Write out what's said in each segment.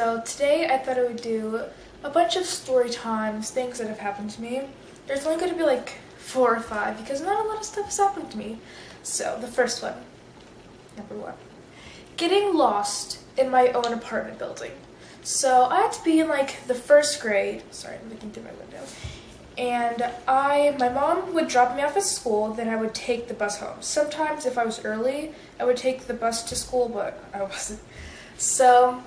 So today I thought I would do a bunch of story times, things that have happened to me. There's only going to be like 4 or 5 because not a lot of stuff has happened to me. So the first one, number 1, getting lost in my own apartment building. So I had to be in like the first grade. Sorry, I'm looking through my window. And my mom would drop me off at school, then I would take the bus home. Sometimes if I was early, I would take the bus to school, but I wasn't. So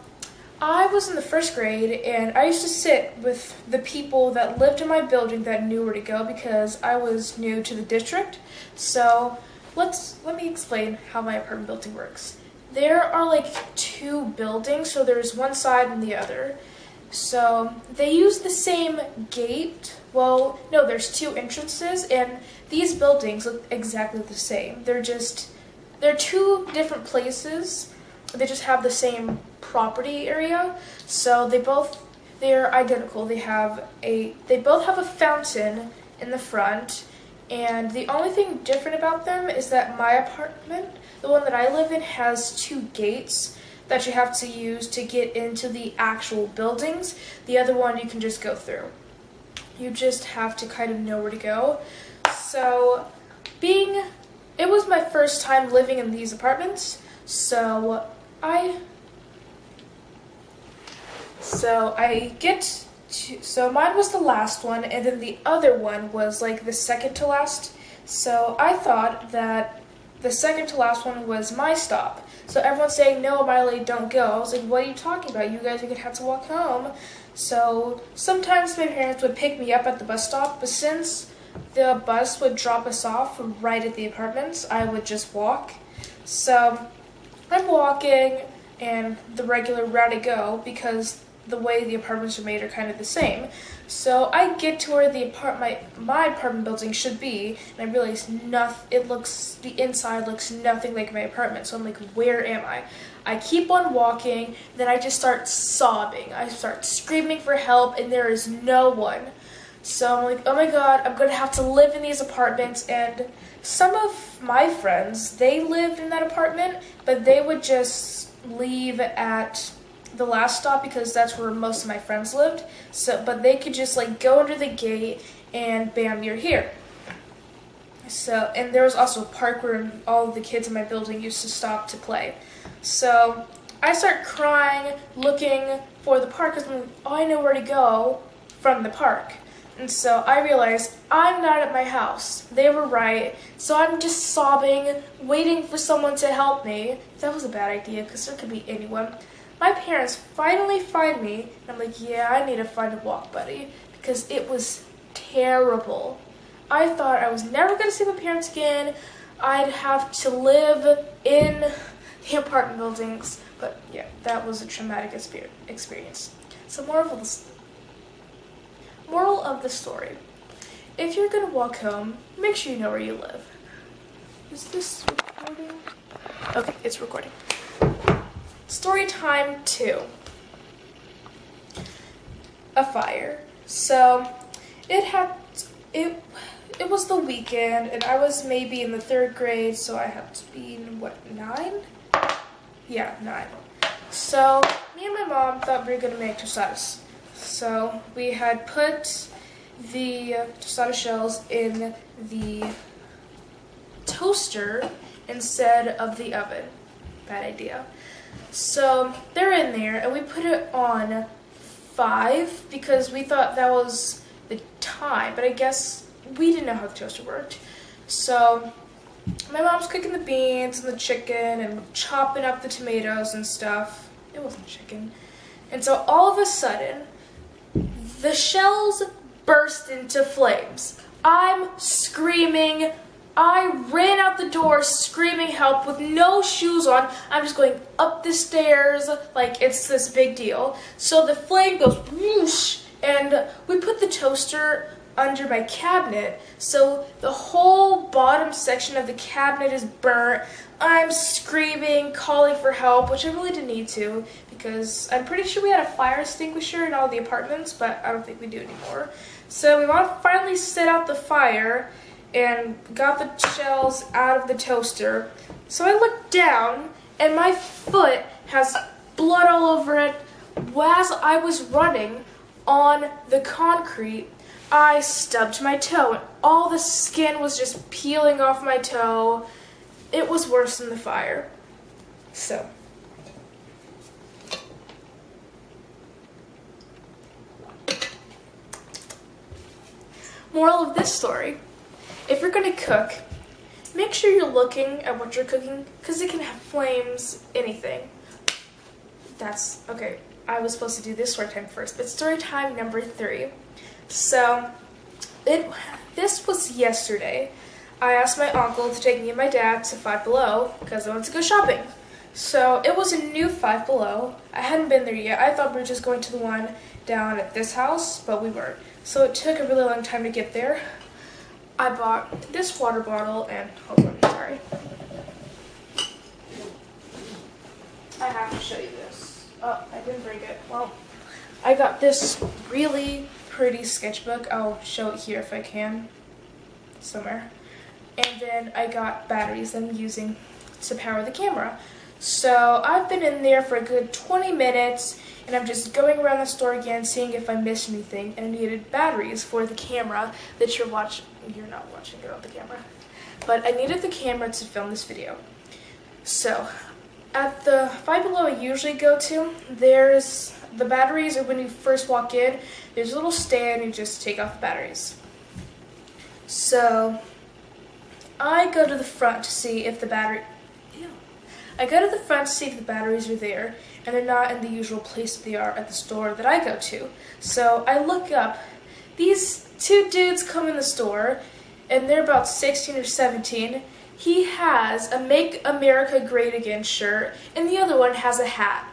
I was in the first grade, and I used to sit with the people that lived in my building that knew where to go because I was new to the district. So let me explain how my apartment building works. There are like 2 buildings, so there's one side and the other. So they use the same gate. Well, no, there's 2 entrances, and these buildings look exactly the same. They're 2 different places. They just have the same property area. So they're identical. They both have a fountain in the front, and the only thing different about them is that my apartment, the one that I live in, has 2 gates that you have to use to get into the actual buildings. The other one you can just go through. You just have to kind of know where to go. So it was my first time living in these apartments, so mine was the last one, and then the other one was like the second to last. So I thought that the second to last one was my stop. So everyone's saying, no, Miley, don't go. I was like, what are you talking about? You guys are going to have to walk home. So sometimes my parents would pick me up at the bus stop, but since the bus would drop us off right at the apartments, I would just walk. So I'm walking, and the regular route I go, because the way the apartments are made are kind of the same. So I get to where my apartment building should be, and I realize the inside looks nothing like my apartment. So I'm like, where am I? I keep on walking, then I just start sobbing. I start screaming for help, and there is no one. So I'm like, oh my god, I'm gonna have to live in these apartments. And some of my friends, they lived in that apartment, but they would just leave at the last stop because that's where most of my friends lived. But they could just like go under the gate and bam, you're here. And there was also a park where all of the kids in my building used to stop to play. So I start crying, looking for the park because I'm like, oh, I know where to go from the park. And so I realized I'm not at my house. They were right. So I'm just sobbing, waiting for someone to help me. That was a bad idea because there could be anyone. My parents finally find me, and I'm like, yeah, I need to find a walk buddy because it was terrible. I thought I was never going to see my parents again. I'd have to live in the apartment buildings. But yeah, that was a traumatic experience. So moral of the story. If you're going to walk home, make sure you know where you live. Is this recording? Okay, it's recording. Story time 2. A fire. So it was the weekend, and I was maybe in the 3rd grade, so I had to be in 9? Yeah, 9. So me and my mom thought we were gonna make tostadas. So we had put the tostada shells in the toaster instead of the oven. Bad idea. So they're in there, and we put it on 5 because we thought that was the time, but I guess we didn't know how the toaster worked. So my mom's cooking the beans and the chicken and chopping up the tomatoes and stuff. It wasn't chicken. And so all of a sudden, the shells burst into flames. I'm screaming. I ran out the door screaming help with no shoes on. I'm just going up the stairs like it's this big deal. So the flame goes whoosh, and we put the toaster under my cabinet. So the whole bottom section of the cabinet is burnt. I'm screaming, calling for help, which I really didn't need to because I'm pretty sure we had a fire extinguisher in all the apartments, but I don't think we do anymore. So we finally set out the fire and got the shells out of the toaster. So I looked down, and my foot has blood all over it, as I was running on the concrete, I stubbed my toe, and all the skin was just peeling off my toe. It was worse than the fire. So, moral of this story, if you're going to cook, make sure you're looking at what you're cooking, because it can have flames, anything. That's, okay, I was supposed to do this story time first, but story time number 3. So, this was yesterday. I asked my uncle to take me and my dad to Five Below, because I wanted to go shopping. So, it was a new Five Below. I hadn't been there yet. I thought we were just going to the one down at this house, but we weren't. So, it took a really long time to get there. I bought this water bottle, and hold on, sorry. I have to show you this. Oh, I didn't bring it. Well, I got this really pretty sketchbook. I'll show it here if I can, somewhere. And then I got batteries I'm using to power the camera. So I've been in there for a good 20 minutes, and I'm just going around the store again, seeing if I missed anything, and I needed batteries for the camera that you're watching. You're not watching it on the camera. But I needed the camera to film this video. So, at the Five Below I usually go to, there's the batteries, or when you first walk in, there's a little stand, you just take off the batteries. So, I go to the front to see if the batteries are there, and they're not in the usual place they are at the store that I go to. So I look up, these 2 dudes come in the store, and they're about 16 or 17. He has a Make America Great Again shirt, and the other one has a hat.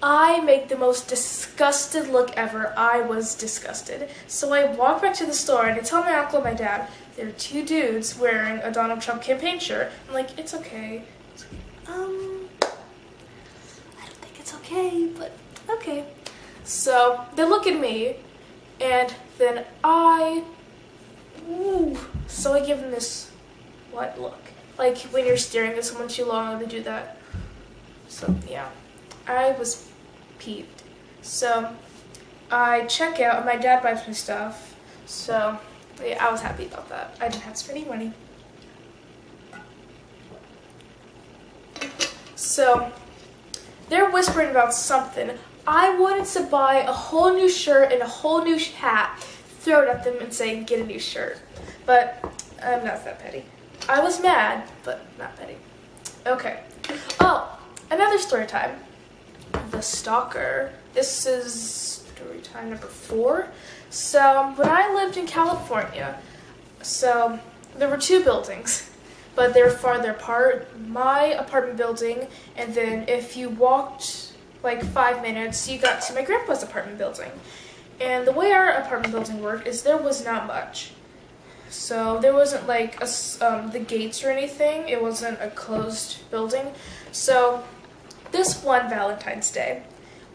I make the most disgusted look ever. I was disgusted. So I walk back to the store, and I tell my uncle and my dad, there are 2 dudes wearing a Donald Trump campaign shirt. I'm like, it's okay. I don't think it's okay, but okay. So they look at me, and then so I give them this, what look? Like when you're staring at someone too long, they do that. So yeah, I was peeved. So I check out, and my dad buys me stuff. So yeah, I was happy about that. I didn't have to spend any money. So, they're whispering about something. I wanted to buy a whole new shirt and a whole new hat, throw it at them and say, get a new shirt. But I'm not that petty. I was mad, but not petty. Okay. Oh, another story time. The Stalker. This is story time number 4. So, when I lived in California, so there were 2 buildings, but they were farther apart. My apartment building, and then if you walked like 5 minutes, you got to my grandpa's apartment building. And the way our apartment building worked is there was not much. So there wasn't like the gates or anything. It wasn't a closed building. So this one Valentine's Day,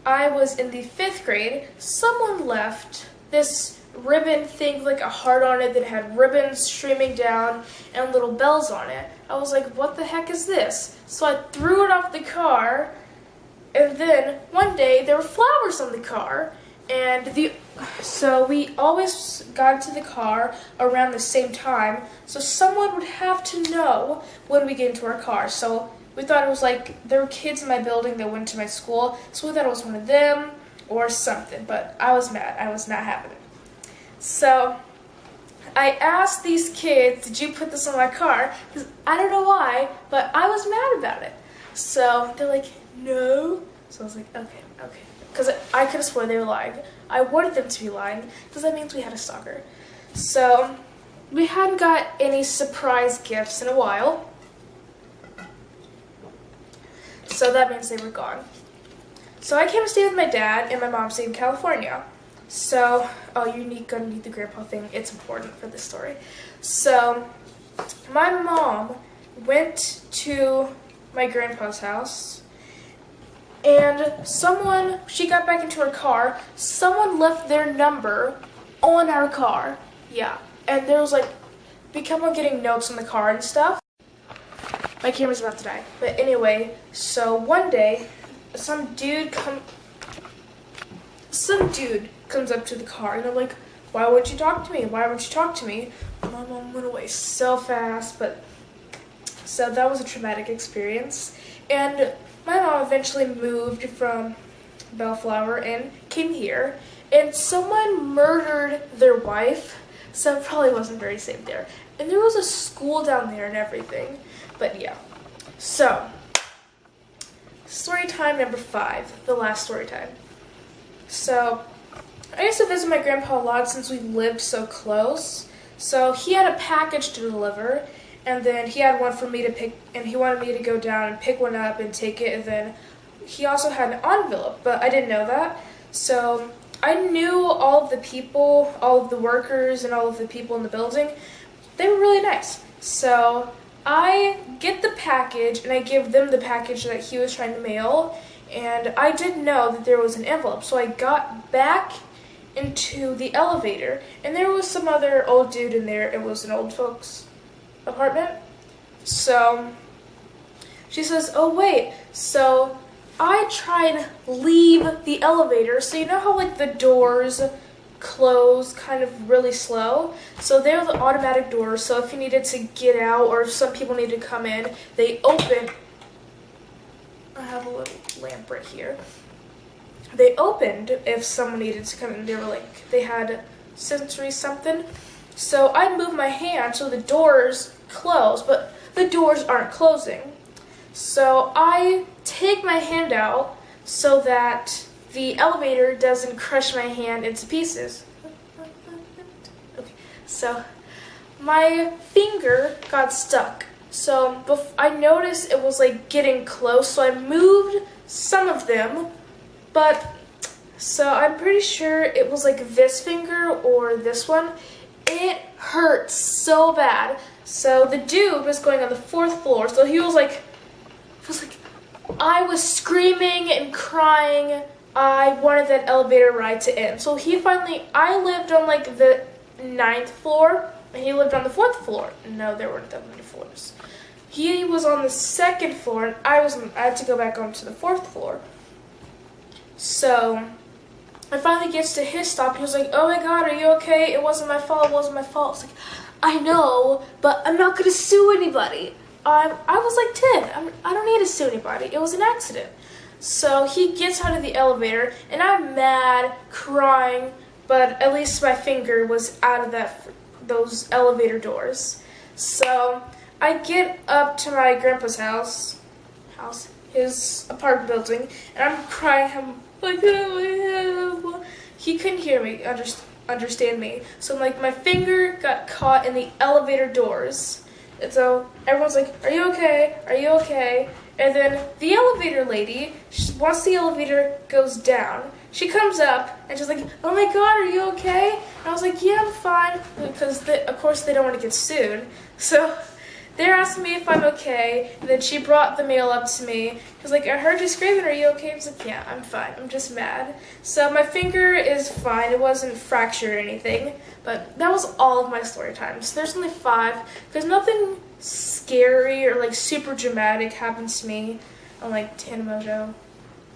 I was in the 5th grade. Someone left this ribbon thing, like a heart on it that had ribbons streaming down and little bells on it. I was like, what the heck is this? So I threw it off the car, and then one day there were flowers on the car, and so we always got into the car around the same time, so someone would have to know when we get into our car. So we thought it was like, there were kids in my building that went to my school, so we thought it was one of them or something, but I was mad. I was not having it. So I asked these kids, did you put this on my car? Because I don't know why, but I was mad about it. So they're like, no. So I was like, okay. Because I could have sworn they were lying. I wanted them to be lying, because that means we had a stalker. So we hadn't got any surprise gifts in a while. So that means they were gone. So I came to stay with my dad, and my mom stayed in California. So, you're gonna need the grandpa thing. It's important for this story. So, my mom went to my grandpa's house, and she got back into her car, someone left their number on our car. Yeah, and there was like, we kept on getting notes on the car and stuff. My camera's about to die. But anyway, so one day, some dude some dude comes up to the car, and I'm like, why wouldn't you talk to me? Why wouldn't you talk to me? My mom went away so fast, but so that was a traumatic experience. And my mom eventually moved from Bellflower and came here, and someone murdered their wife, so it probably wasn't very safe there. And there was a school down there and everything, but yeah. So, story time number 5, the last story time. So, I used to visit my grandpa a lot since we lived so close. So he had a package to deliver, and then he had one for me to pick, and he wanted me to go down and pick one up and take it, and then he also had an envelope, but I didn't know that. So I knew all of the people, all of the workers, and all of the people in the building. They were really nice. So I get the package, and I give them the package that he was trying to mail, and I didn't know that there was an envelope. So I got back into the elevator, and there was some other old dude in there. It was an old folks apartment. So she says, oh wait, so I try and leave the elevator. So you know how like the doors close kind of really slow? So they're the automatic doors, so if you needed to get out or if some people needed to come in, they open. I have a little lamp right here. They opened if someone needed to come in. They were like, they had sensory something. So I move my hand so the doors close, but the doors aren't closing. So I take my hand out so that the elevator doesn't crush my hand into pieces. Okay. So my finger got stuck. So I noticed it was like getting close, so I moved some of them. But, so I'm pretty sure it was like this finger or this one. It hurt so bad. So the dude was going on the 4th floor, so he was like, I was screaming and crying. I wanted that elevator ride to end. So I lived on like the 9th floor, and he lived on the 4th floor. No, there weren't that many floors. He was on the 2nd floor, and I had to go back onto the 4th floor. So, I finally gets to his stop. He was like, oh my god, are you okay? It wasn't my fault, it wasn't my fault. I was like, I know, but I'm not going to sue anybody. I was like 10. I don't need to sue anybody. It was an accident. So, he gets out of the elevator, and I'm mad, crying, but at least my finger was out of those elevator doors. So, I get up to my grandpa's house, his apartment building, and I'm crying. I'm like, he couldn't hear me, understand me. So I'm like, my finger got caught in the elevator doors. And so everyone's like, are you okay? Are you okay? And then the elevator lady, once the elevator goes down, she comes up and she's like, oh my god, are you okay? And I was like, yeah, I'm fine. Because of course they don't want to get sued. So they're asking me if I'm okay, and then she brought the mail up to me. She was like, I heard you screaming, are you okay? I was like, yeah, I'm fine, I'm just mad. So my finger is fine, it wasn't fractured or anything, but that was all of my story times. There's only 5, because nothing scary or like super dramatic happens to me, unlike Tanimoto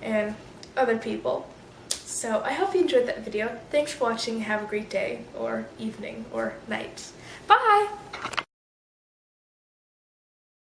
and other people. So I hope you enjoyed that video. Thanks for watching, have a great day, or evening, or night. Bye!